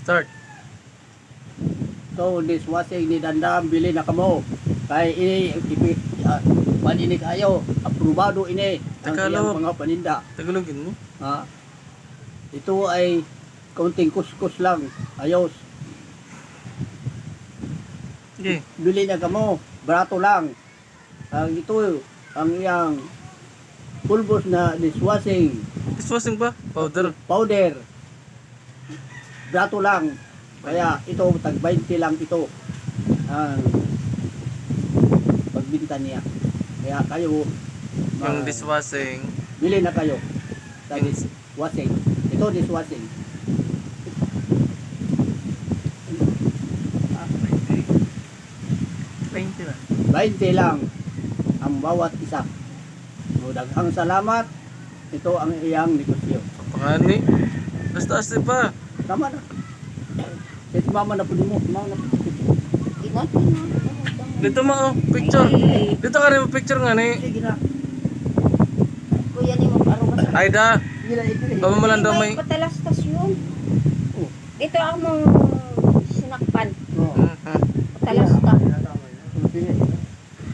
Start. So dishwashing ni Dandam bili na kamo. Kay ini panini kayo aprobado ini ang Tagalog. iyang mga paninda. Tagalogin mo. Ha? Ito ay kaunting kuskus lang. Ayos. Okay. Bili na kamo. Barato lang. Ang ito ang iyang pulbos na dishwashing Dishwashing ba? Powder. powder. Barato lang. Kaya ito tag 20 lang ito ang pagbinta niya. Kaya kayo Yung dishwashing. bili na kayo sa Yung- dishwashing. Ito dishwashing. 20 na. 20 lang ang bawat isa. So, daghang salamat. Ito ang iyang negosyo. Pakani. Basta asti pa. Tama na. Ito mama na po mo. Mama na po. Dito mo, picture. Dito ka rin picture nga ni. Sige na. Kuya ni mo paro ba? Aida. Sige na. Sige na. Baba mo lang daw may... Patalastas yun. Oh. Dito ako mong sinakpan. Oh. Patalasta. Sige.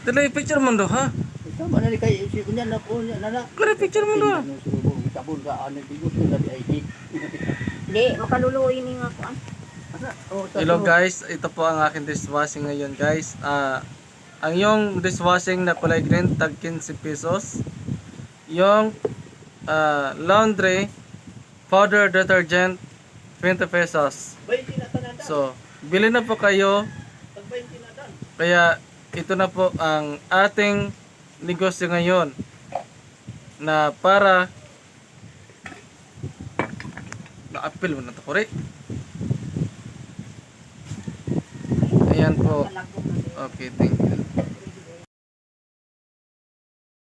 Dito yung picture mo do, ha? Tama na ni kay si kunya na po niya na. Kaya picture mo do. Sabon ka ano tigos na di ID. Hindi, makaluluoy ni nga ko. Hello guys, ito po ang aking dishwashing ngayon guys. Ang yung dishwashing na kulay green tag 15 pesos. Yung laundry powder detergent 20 pesos. 20 na tanan. So, bili na po kayo. Tag 20 na tan. Kaya ito na po ang ating negosyo ngayon na para na-appeal mo na ito kore. Ayan po. Okay, thank you.